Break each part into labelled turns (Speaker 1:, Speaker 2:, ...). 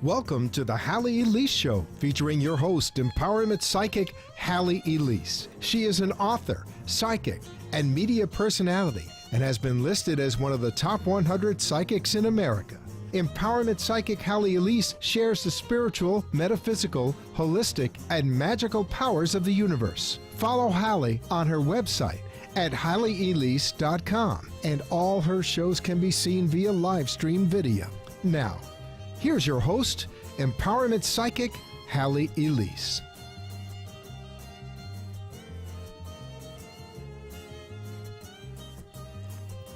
Speaker 1: Welcome to the Halley Elise Show, featuring your host, empowerment psychic Halley Elise. She is an author, psychic, and media personality, and has been listed as one of the top 100 psychics in America. Empowerment psychic Halley Elise shares the spiritual, metaphysical, holistic, and magical powers of the universe. Follow Halley on her website at HalleyElise.com, and all her shows can be seen via live stream video. Now, here's your host, empowerment psychic Halley Elise.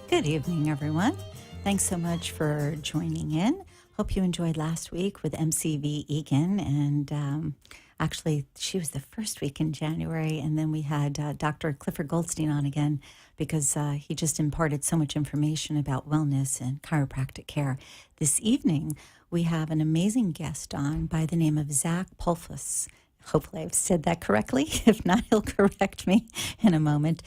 Speaker 2: Good evening, everyone. Thanks so much for joining in. Hope you enjoyed last week with MCV Egan. And actually, she was the first week in January. And then we had Dr. Clifford Goldstein on again because he just imparted so much information about wellness and chiropractic care. This evening, we have an amazing guest on by the name of Zach Pulfus. Hopefully I've said that correctly. If not, he'll correct me in a moment.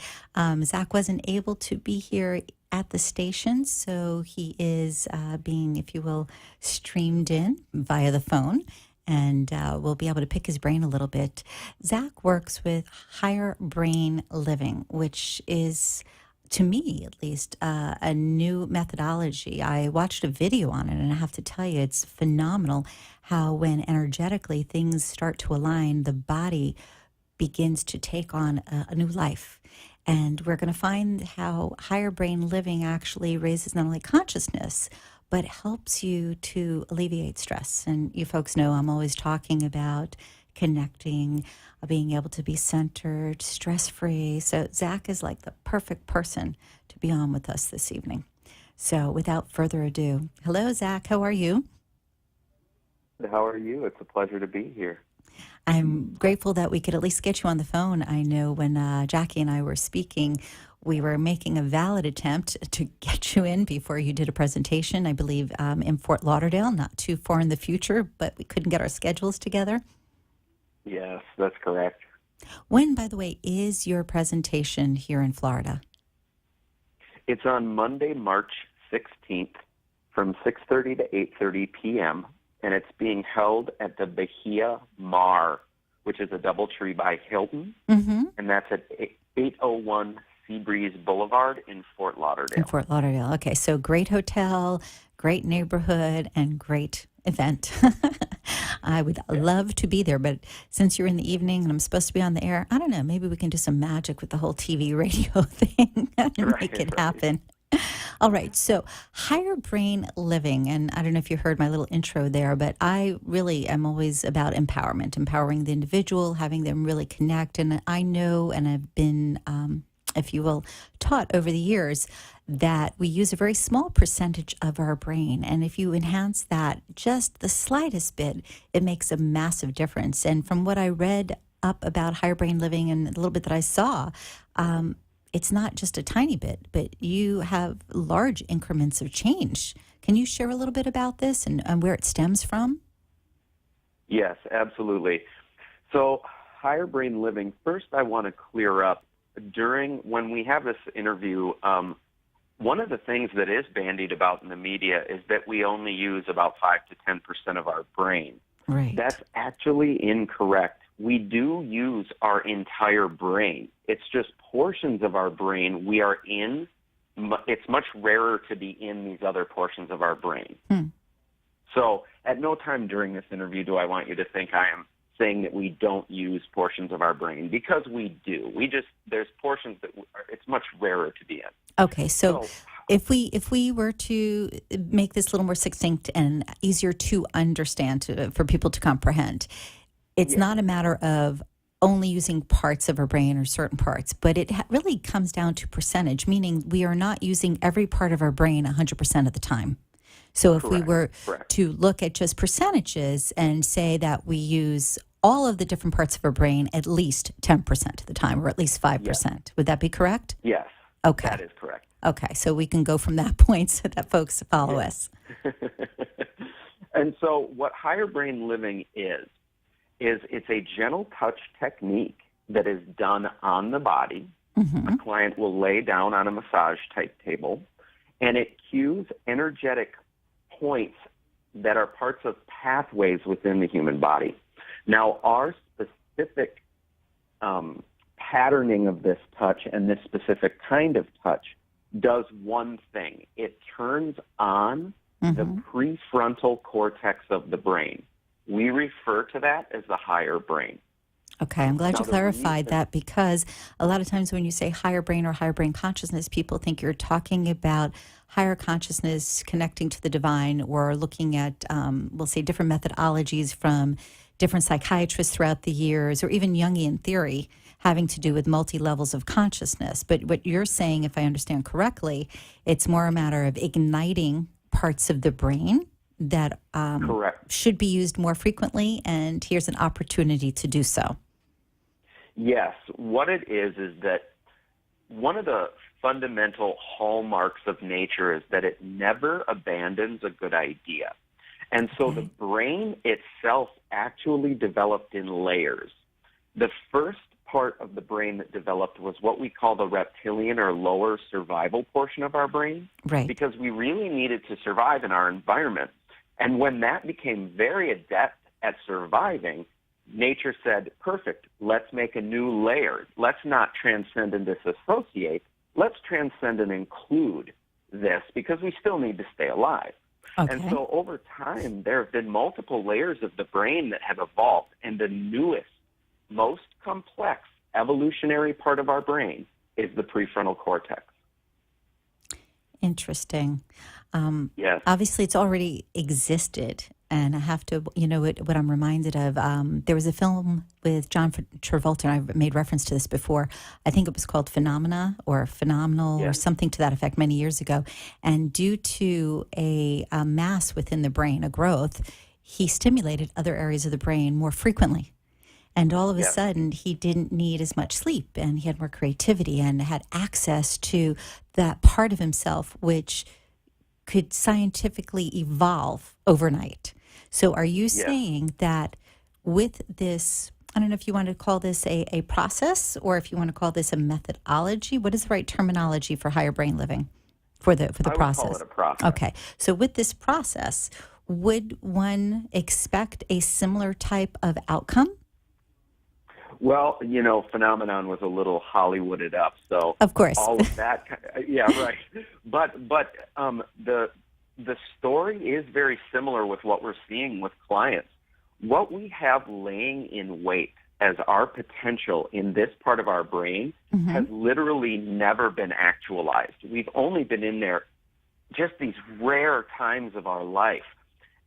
Speaker 2: Zach wasn't able to be here at the station, so he is being, if you will, streamed in via the phone, and we'll be able to pick his brain a little bit. Zach works with Higher Brain Living, which is, to me at least, a new methodology. I watched a video on it, and I have to tell you, it's phenomenal how when energetically things start to align, the body begins to take on a new life. And we're going to find how higher brain living actually raises not only consciousness, but helps you to alleviate stress. And you folks know I'm always talking about connecting, being able to be centered, stress-free. So Zach is like the perfect person to be on with us this evening. So without further ado, hello, Zach. How are you?
Speaker 3: How are you? It's a pleasure to be here.
Speaker 2: I'm grateful that we could at least get you on the phone. I know when Jackie and I were speaking, we were making a valid attempt to get you in before you did a presentation, I believe, in Fort Lauderdale, not too far in the future, but we couldn't get our schedules together.
Speaker 3: Yes, that's correct.
Speaker 2: When, by the way, is your presentation here in Florida?
Speaker 3: It's on Monday, March 16th from 6:30 to 8:30 p.m., and it's being held at the Bahia Mar, which is a DoubleTree by Hilton, and that's at 801 Seabreeze Boulevard in Fort Lauderdale.
Speaker 2: In Fort Lauderdale. Okay, so great hotel, great neighborhood, and great event. I would love to be there, but since you're in the evening and I'm supposed to be on the air, I don't know, maybe we can do some magic with the whole TV radio thing and make it happen. All right, so higher brain living, and I don't know if you heard my little intro there, but I really am always about empowerment, empowering the individual, having them really connect. And I know, and I've been, if you will, taught over the years that we use a very small percentage of our brain. And if you enhance that just the slightest bit, it makes a massive difference. And from what I read up about higher brain living and a little bit that I saw, it's not just a tiny bit, but you have large increments of change. Can you share a little bit about this and where it stems from?
Speaker 3: Yes, absolutely. So higher brain living, first I want to clear up, when we have this interview, one of the things that is bandied about in the media is that we only use about 5 to 10% of our brain.
Speaker 2: Right.
Speaker 3: That's actually incorrect. We do use our entire brain. It's just portions of our brain we are in. It's much rarer to be in these other portions of our brain. So at no time during this interview do I want you to think I am saying that we don't use portions of our brain, because we do. There's portions that it's much rarer to be in.
Speaker 2: Okay, so if we were to make this a little more succinct and easier to understand for people to comprehend, it's not a matter of only using parts of our brain or certain parts, but it really comes down to percentage, meaning we are not using every part of our brain 100% of the time. So if we were to look at just percentages and say that we use all of the different parts of our brain at least 10% of the time, or at least 5%, would that be correct?
Speaker 3: Yes.
Speaker 2: Okay.
Speaker 3: That is correct.
Speaker 2: Okay, so we can go from that point so that folks follow us.
Speaker 3: And so what higher brain living is it's a gentle touch technique that is done on the body. A client will lay down on a massage type table, and it cues energetic points that are parts of pathways within the human body. Now, our specific patterning of this touch and this specific kind of touch does one thing. It turns on the prefrontal cortex of the brain. We refer to that as the higher brain.
Speaker 2: Okay, I'm glad
Speaker 3: Now,
Speaker 2: you clarified that, because a lot of times when you say higher brain or higher brain consciousness, people think you're talking about higher consciousness connecting to the divine, or looking at, we'll say, different methodologies from different psychiatrists throughout the years, or even Jungian theory having to do with multi-levels of consciousness. But what you're saying, if I understand correctly, it's more a matter of igniting parts of the brain that
Speaker 3: Correct.
Speaker 2: should be used more frequently, and here's an opportunity to do so.
Speaker 3: Yes. What it is that one of the fundamental hallmarks of nature is that it never abandons a good idea. And so the brain itself actually developed in layers. The first part of the brain that developed was what we call the reptilian or lower survival portion of our brain,
Speaker 2: Right.
Speaker 3: because we really needed to survive in our environment. And when that became very adept at surviving, nature said, perfect, let's make a new layer. Let's not transcend and disassociate. Let's transcend and include this, because we still need to stay alive.
Speaker 2: Okay.
Speaker 3: And so over time, there have been multiple layers of the brain that have evolved, and the newest, most complex evolutionary part of our brain is the prefrontal cortex.
Speaker 2: Interesting.
Speaker 3: Yes.
Speaker 2: Obviously, it's already existed. And I have to, what I'm reminded of, there was a film with John Travolta, and I've made reference to this before. I think it was called Phenomena or Phenomenal or something to that effect many years ago. And due to a mass within the brain, a growth, he stimulated other areas of the brain more frequently. And all of a sudden, he didn't need as much sleep, and he had more creativity and had access to that part of himself which could scientifically evolve overnight. So are you saying that with this, I don't know if you want to call this a process, or if you want to call this a methodology, what is the right terminology for higher brain living for the process?
Speaker 3: I would call it a process.
Speaker 2: Okay. So with this process, would one expect a similar type of outcome?
Speaker 3: Well, Phenomenon was a little Hollywooded up, so
Speaker 2: Of course.
Speaker 3: all of that, right. But the story is very similar with what we're seeing with clients. What we have laying in wait as our potential in this part of our brain has literally never been actualized. We've only been in there just these rare times of our life.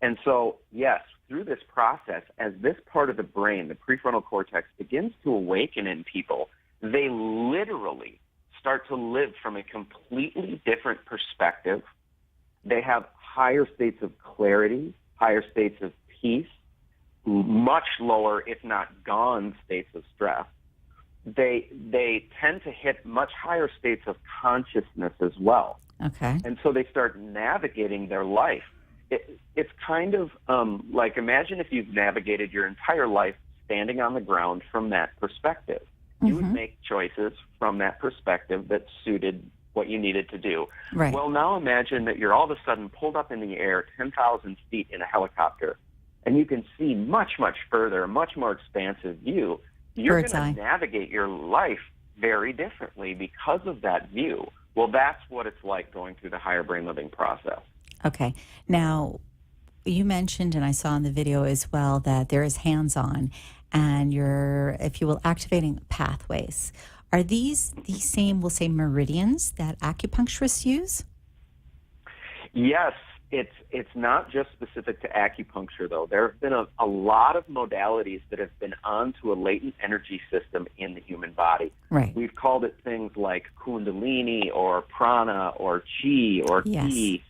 Speaker 3: And so, yes, through this process, as this part of the brain, the prefrontal cortex, begins to awaken in people, they literally start to live from a completely different perspective. They have higher states of clarity, higher states of peace, much lower, if not gone, states of stress. They tend to hit much higher states of consciousness as well.
Speaker 2: Okay.
Speaker 3: And so they start navigating their life. It's kind of like, imagine if you've navigated your entire life standing on the ground from that perspective. You would make choices from that perspective that suited what you needed to do.
Speaker 2: Right.
Speaker 3: Well, now imagine that you're all of a sudden pulled up in the air 10,000 feet in a helicopter, and you can see much, much further, a much more expansive view. You're going to navigate your life very differently because of that view. Well, that's what it's like going through the higher brain living process.
Speaker 2: Okay. Now, you mentioned, and I saw in the video as well, that there is hands-on, and you're, if you will, activating pathways. Are these the same, we'll say, meridians that acupuncturists use?
Speaker 3: Yes. It's not just specific to acupuncture, though. There have been a lot of modalities that have been onto a latent energy system in the human body.
Speaker 2: Right.
Speaker 3: We've called it things like kundalini or prana or chi or ki.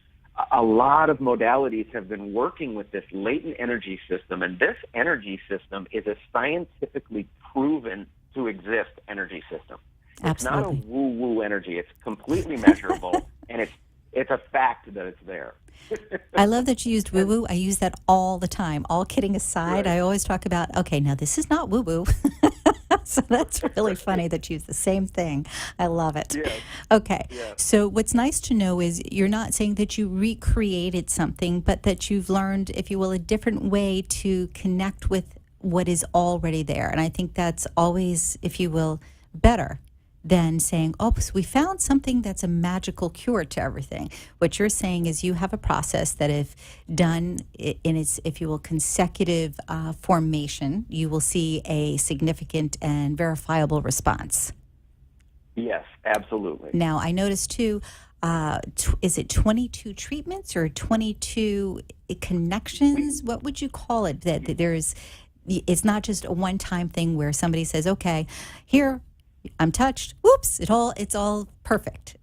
Speaker 3: A lot of modalities have been working with this latent energy system, and this energy system is a scientifically proven to exist energy system. It's not a woo-woo energy. It's completely measurable, and it's a fact that it's there.
Speaker 2: I love that you used woo-woo. I use that all the time. All kidding aside, I always talk about, okay, now this is not woo-woo. So that's really funny that you use the same thing. I love it.
Speaker 3: Yes.
Speaker 2: Okay.
Speaker 3: Yes.
Speaker 2: So what's nice to know is you're not saying that you recreated something, but that you've learned, if you will, a different way to connect with what is already there. And I think that's always, if you will, better than saying, oh, so we found something that's a magical cure to everything. What you're saying is you have a process that, if done in its, if you will, consecutive formation, you will see a significant and verifiable response.
Speaker 3: Yes, absolutely.
Speaker 2: Now, I noticed too, is it 22 treatments or 22 connections? What would you call it? That there's, it's not just a one-time thing where somebody says, okay, here, I'm touched. Whoops! It's all perfect.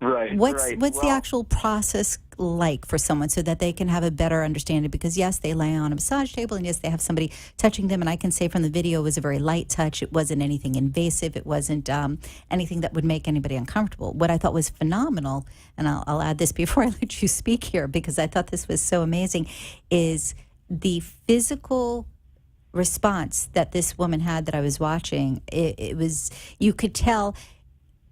Speaker 3: Right.
Speaker 2: What's
Speaker 3: right.
Speaker 2: the actual process like for someone so that they can have a better understanding? Because yes, they lay on a massage table, and yes, they have somebody touching them. And I can say from the video, it was a very light touch. It wasn't anything invasive. It wasn't anything that would make anybody uncomfortable. What I thought was phenomenal, and I'll add this before I let you speak here, because I thought this was so amazing, is the physical response that this woman had that I was watching. It was, you could tell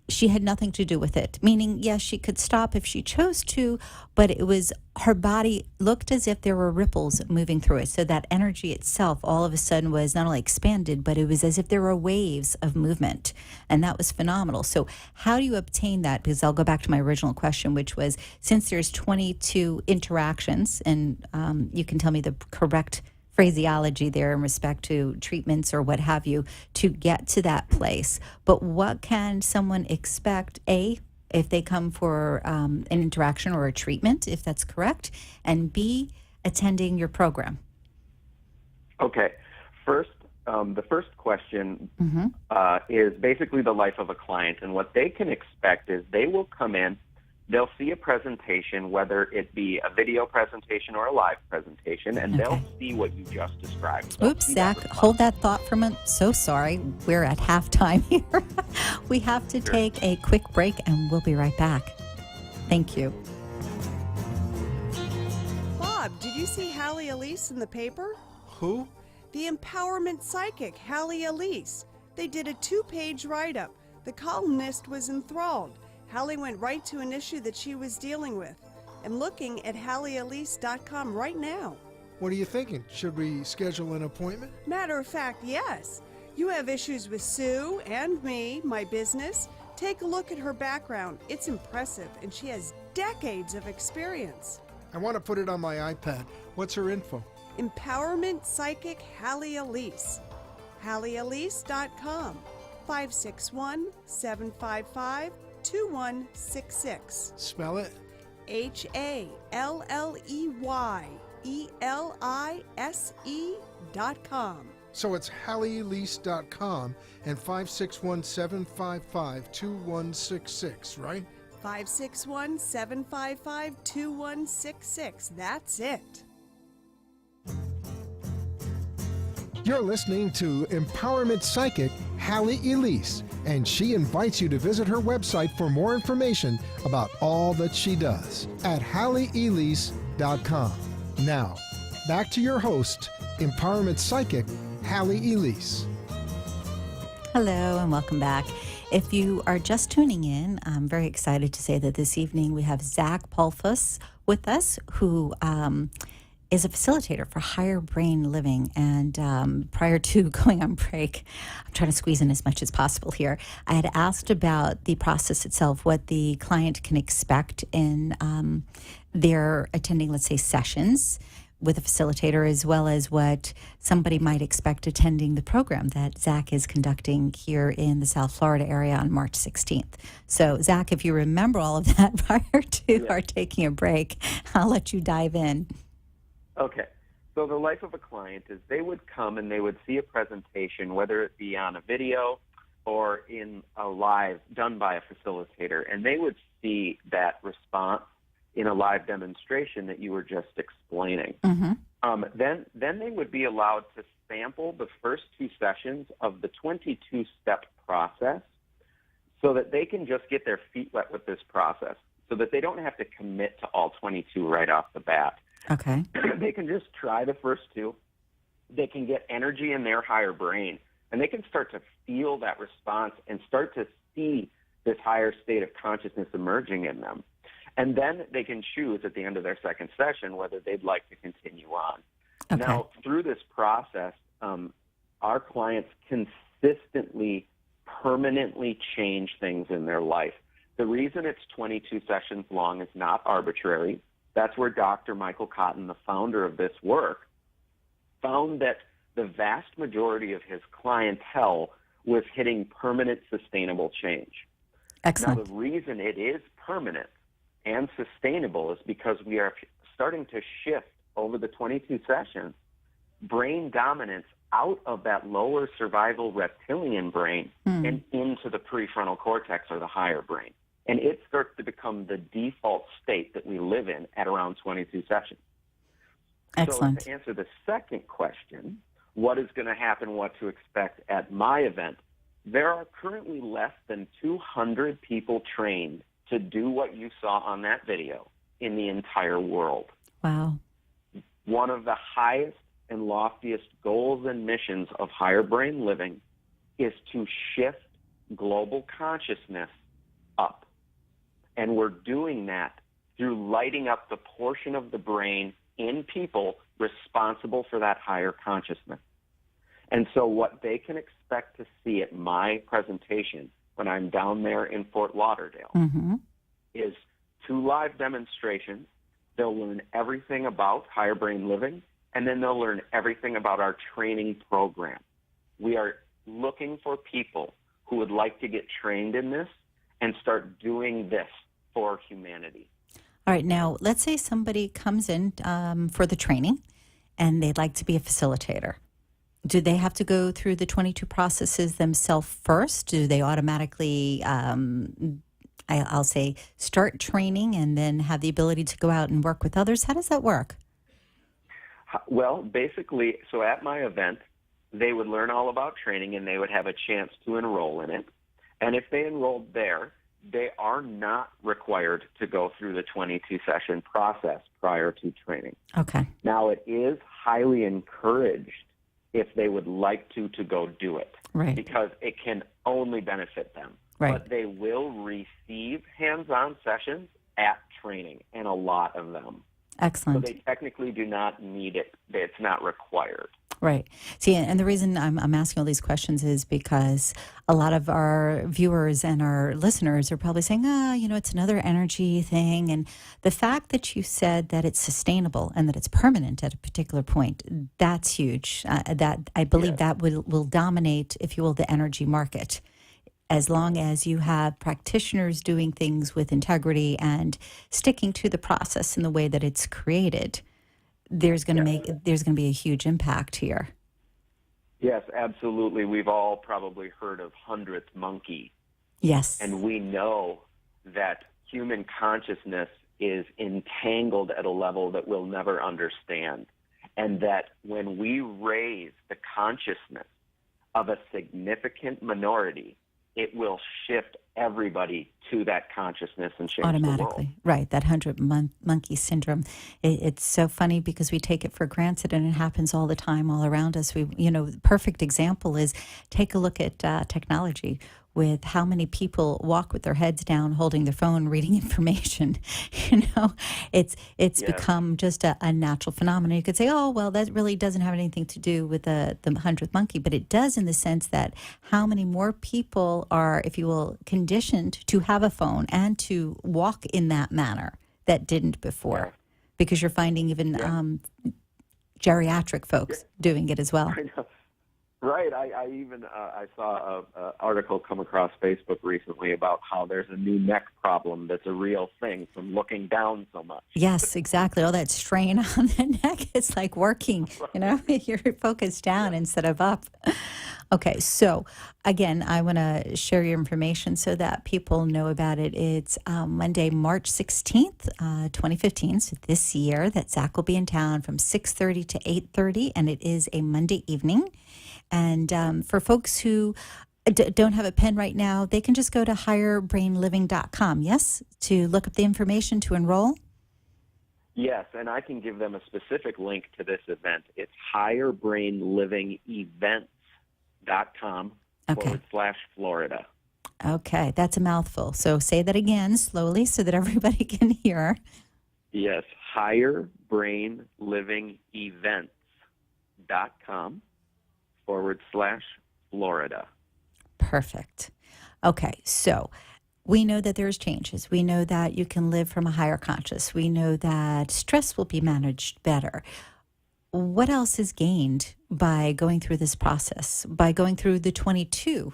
Speaker 2: she had nothing to do with it, meaning, yes, she could stop if she chose to, but it was, her body looked as if there were ripples moving through it. So that energy itself all of a sudden was not only expanded, but it was as if there were waves of movement. And that was phenomenal. So how do you obtain that? Because I'll go back to my original question, which was, since there's 22 interactions, and you can tell me the correct phraseology there in respect to treatments or what have you to get to that place. But what can someone expect, A, if they come for an interaction or a treatment, if that's correct, and B, attending your program?
Speaker 3: Okay. First, the first question is basically the life of a client. And what they can expect is they will come in, they'll see a presentation, whether it be a video presentation or a live presentation, and they'll see what you just described.
Speaker 2: Oops, Zach, hold that thought for a minute. So sorry. We're at halftime here. We have to take a quick break, and we'll be right back. Thank you.
Speaker 4: Bob, did you see Halley Elise in the paper?
Speaker 1: Who?
Speaker 4: The empowerment psychic, Halley Elise. They did a 2-page write-up. The columnist was enthralled. Halley went right to an issue that she was dealing with. I'm looking at HalleyElise.com right now.
Speaker 1: What are you thinking? Should we schedule an appointment?
Speaker 4: Matter of fact, yes. You have issues with Sue and me, my business. Take a look at her background. It's impressive, and she has decades of experience.
Speaker 1: I want to put it on my iPad. What's her info?
Speaker 4: Empowerment Psychic Halley Elise. HalleyElise.com. 561-755-2166.
Speaker 1: Spell it.
Speaker 4: HalleyElise.com.
Speaker 1: So it's HalleyElise.com and 561-755-2166, right?
Speaker 4: 561-755-2166. That's it.
Speaker 1: You're listening to Empowerment Psychic Halley Elise, and she invites you to visit her website for more information about all that she does at HalleyElise.com. Now, back to your host, Empowerment Psychic Halley Elise.
Speaker 2: Hello and welcome back. If you are just tuning in, I'm very excited to say that this evening we have Zach Pulfus with us, who is a facilitator for Higher Brain Living. And prior to going on break, I'm trying to squeeze in as much as possible here. I had asked about the process itself, what the client can expect in their attending, let's say, sessions with a facilitator, as well as what somebody might expect attending the program that Zach is conducting here in the South Florida area on March 16th. So, Zach, if you remember all of that prior to our taking a break, I'll let you dive in.
Speaker 3: Okay. So the life of a client is they would come and they would see a presentation, whether it be on a video or in a live done by a facilitator, and they would see that response in a live demonstration that you were just explaining. Then they would be allowed to sample the first 2 sessions of the 22-step process so that they can just get their feet wet with this process, so that they don't have to commit to all 22 right off the bat.
Speaker 2: Okay.
Speaker 3: They can just try the first 2. They can get energy in their higher brain and they can start to feel that response and start to see this higher state of consciousness emerging in them. And then they can choose at the end of their second session whether they'd like to continue on.
Speaker 2: Okay.
Speaker 3: Now, through this process, our clients consistently, permanently change things in their life. The reason it's 22 sessions long is not arbitrary. That's where Dr. Michael Cotton, the founder of this work, found that the vast majority of his clientele was hitting permanent, sustainable change.
Speaker 2: Excellent.
Speaker 3: Now, the reason it is permanent and sustainable is because we are starting to shift over the 22 sessions brain dominance out of that lower survival reptilian brain and into the prefrontal cortex or the higher brain. And it starts to become the default state that we live in at around 22 sessions.
Speaker 2: Excellent.
Speaker 3: So to answer the second question, what is going to happen, what to expect at my event, there are currently less than 200 people trained to do what you saw on that video in the entire world.
Speaker 2: Wow.
Speaker 3: One of the highest and loftiest goals and missions of higher brain living is to shift global consciousness up. And we're doing that through lighting up the portion of the brain in people responsible for that higher consciousness. And so what they can expect to see at my presentation when I'm down there in Fort Lauderdale is 2 live demonstrations. They'll learn everything about higher brain living, and then they'll learn everything about our training program. We are looking for people who would like to get trained in this and start doing this for humanity.
Speaker 2: All right. Now, let's say somebody comes in for the training and they'd like to be a facilitator. Do they have to go through the 22 processes themselves first? Do they automatically, I'll say, start training and then have the ability to go out and work with others? How does that work?
Speaker 3: Well, basically, so at my event, they would learn all about training and they would have a chance to enroll in it. And if they enrolled there, they are not required to go through the 22-session process prior to training.
Speaker 2: Okay.
Speaker 3: Now, it is highly encouraged if they would like to go do it.
Speaker 2: Right.
Speaker 3: Because it can only benefit them.
Speaker 2: Right.
Speaker 3: But they will receive hands-on sessions at training, and a lot of them.
Speaker 2: Excellent.
Speaker 3: So they technically do not need it. It's not required.
Speaker 2: Right. See, and the reason I'm asking all these questions is because a lot of our viewers and our listeners are probably saying, it's another energy thing. And the fact that you said that it's sustainable and that it's permanent at a particular point, that's huge. That I believe that will dominate, if you will, the energy market. As long as you have practitioners doing things with integrity and sticking to the process in the way that it's created, there's going to be a huge impact here.
Speaker 3: Yes, absolutely. We've all probably heard of 100th monkey.
Speaker 2: Yes.
Speaker 3: And we know that human consciousness is entangled at a level that we'll never understand. And that when we raise the consciousness of a significant minority, it will shift everybody to that consciousness and change
Speaker 2: automatically.
Speaker 3: The world.
Speaker 2: Right, that 100-monkey syndrome. It's so funny because we take it for granted and it happens all the time all around us. Perfect example is take a look at technology with how many people walk with their heads down holding their phone reading information. It's become just a natural phenomenon. You could say, oh, well, that really doesn't have anything to do with the 100th monkey, but it does in the sense that how many more people are, if you will, conditioned to have a phone and to walk in that manner that didn't before. Because you're finding even geriatric folks doing it as well.
Speaker 3: I know. Right. I saw an article come across Facebook recently about how there's a new neck problem that's a real thing from looking down so much.
Speaker 2: Yes, exactly. All that strain on the neck, it's like working, you're focused down instead of up. Okay, so again, I want to share your information so that people know about it. It's Monday, March 16th, 2015, so this year, that Zach will be in town from 6:30 to 8:30, and it is a Monday evening. And for folks who don't have a pen right now, they can just go to higherbrainliving.com, yes, to look up the information to enroll?
Speaker 3: Yes, and I can give them a specific link to this event. It's higherbrainlivingevents.com.
Speaker 2: Okay.
Speaker 3: /Florida.
Speaker 2: Okay, that's a mouthful. So say that again slowly so that everybody can hear.
Speaker 3: Yes, higherbrainlivingevents.com /Florida.
Speaker 2: Perfect. Okay, so we know that there's changes. We know that you can live from a higher conscious. We know that stress will be managed better. What else is gained by going through this process, by going through the 22?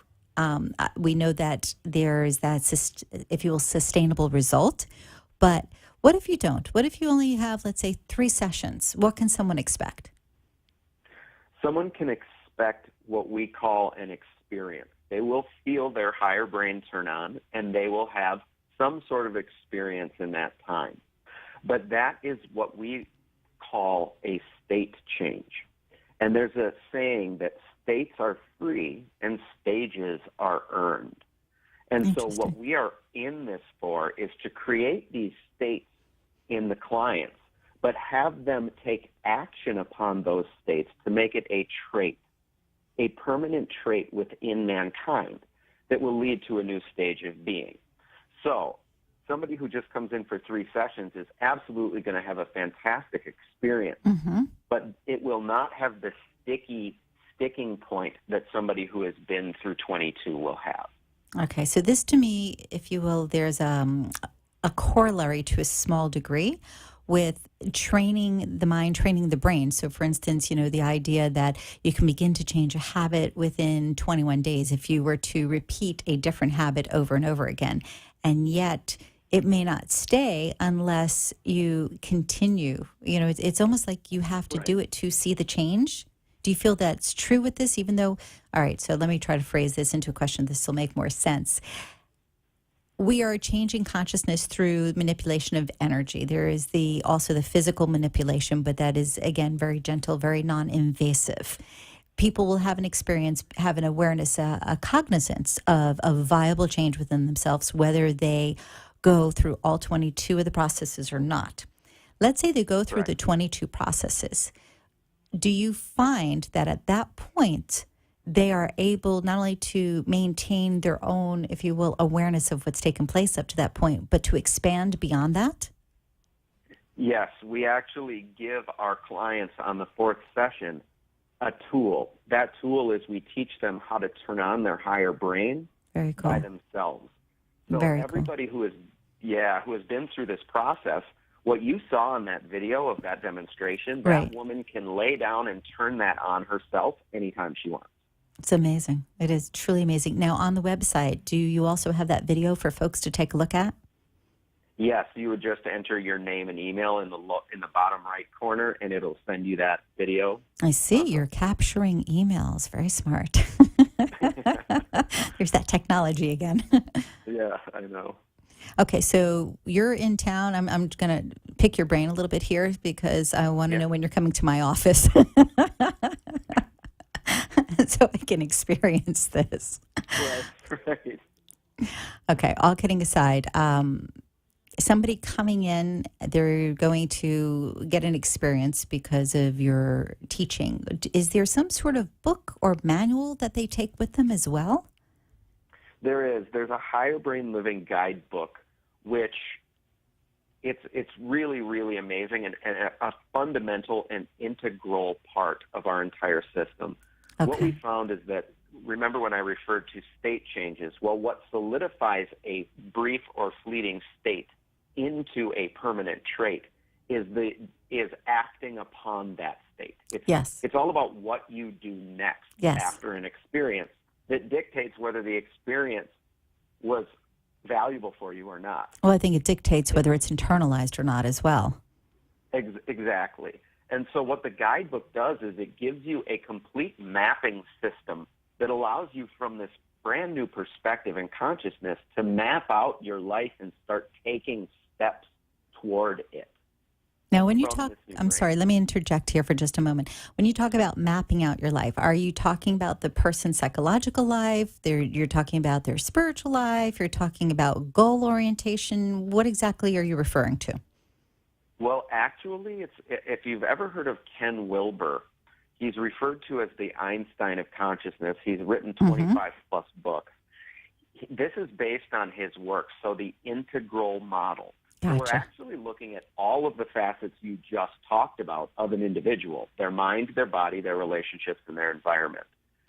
Speaker 2: We know that there's that, if you will, sustainable result. But what if you don't? What if you only have, let's say, 3 sessions? What can someone expect?
Speaker 3: Someone can expect what we call an experience. They will feel their higher brain turn on, and they will have some sort of experience in that time. But that is what we call a state change. And there's a saying that states are free and stages are earned. And so what we are in this for is to create these states in the clients, but have them take action upon those states to make it a trait, a permanent trait within mankind that will lead to a new stage of being. So somebody who just comes in for 3 sessions is absolutely going to have a fantastic experience, but it will not have the sticking point that somebody who has been through 22 will have.
Speaker 2: Okay, so this to me, if you will, there's a corollary to a small degree with training the mind, training the brain. So for instance, the idea that you can begin to change a habit within 21 days if you were to repeat a different habit over and over again. And yet it may not stay unless you continue. It's almost like you have to do it to see the change. Do you feel that's true with this, even though, all right, so let me try to phrase this into a question. This will make more sense. We are changing consciousness through manipulation of energy. There is also the physical manipulation, but that is, again, very gentle, very non-invasive. People will have an experience, have an awareness, a cognizance of a viable change within themselves, whether they go through all 22 of the processes or not. Let's say they go through the 22 processes. Do you find that at that point, they are able not only to maintain their own, if you will, awareness of what's taken place up to that point, but to expand beyond that?
Speaker 3: Yes, we actually give our clients on the 4th session a tool. That tool is we teach them how to turn on their higher brain by themselves. So everybody who has been through this process, what you saw in that video of that demonstration, that woman can lay down and turn that on herself anytime she wants.
Speaker 2: It's amazing. It is truly amazing. Now, on the website, do you also have that video for folks to take a look at?
Speaker 3: Yes, you would just enter your name and email in the bottom right corner, and it'll send you that video.
Speaker 2: I see. You're capturing emails. Very smart. There's that technology again.
Speaker 3: Yeah, I know.
Speaker 2: Okay, so you're in town. I'm going to pick your brain a little bit here because I want to know when you're coming to my office. So I can experience this.
Speaker 3: Yes, right.
Speaker 2: Okay, all kidding aside, somebody coming in, they're going to get an experience because of your teaching. Is there some sort of book or manual that they take with them as well?
Speaker 3: There is. There's a Higher Brain Living guidebook, which it's really, really amazing and a fundamental and integral part of our entire system. Okay. What we found is that, remember when I referred to state changes? Well, what solidifies a brief or fleeting state into a permanent trait is acting upon that state. It's all about what you do next after an experience that dictates whether the experience was valuable for you or not.
Speaker 2: Well, I think it dictates whether it's internalized or not as well.
Speaker 3: Exactly. And so what the guidebook does is it gives you a complete mapping system that allows you from this brand new perspective and consciousness to map out your life and start taking steps toward it.
Speaker 2: Now, when you talk, I'm sorry, let me interject here for just a moment. When you talk about mapping out your life, are you talking about the person's psychological life? You're talking about their spiritual life? You're talking about goal orientation? What exactly are you referring to?
Speaker 3: Well, actually, if you've ever heard of Ken Wilber, He's referred to as the Einstein of consciousness. He's written 25 plus books. This is based on his work, so the integral model. So we're actually looking at all of the facets you just talked about of an individual, their mind, their body, their relationships, and their environment.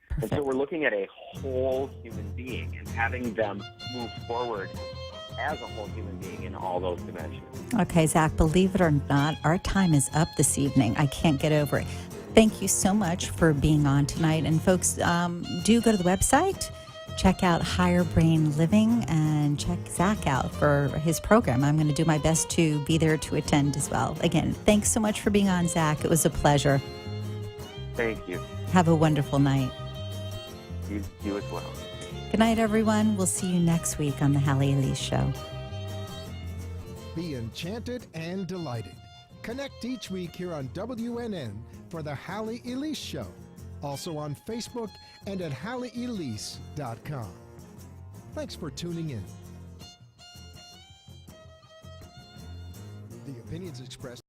Speaker 2: Perfect.
Speaker 3: And so we're looking at a whole human being and having them move forward as a whole human being in all those dimensions.
Speaker 2: Okay, Zach, believe it or not, our time is up this evening. I can't get over it. Thank you so much for being on tonight. And folks, do go to the website, check out Higher Brain Living, and check Zach out for his program. I'm going to do my best to be there to attend as well. Again, thanks so much for being on, Zach. It was a pleasure.
Speaker 3: Thank you.
Speaker 2: Have a wonderful night.
Speaker 3: You as well.
Speaker 2: Good night, everyone. We'll see you next week on the Halley Elise Show.
Speaker 1: Be enchanted and delighted. Connect each week here on WNN for the Halley Elise Show. Also on Facebook and at HalleyElise.com. Thanks for tuning in. The opinions expressed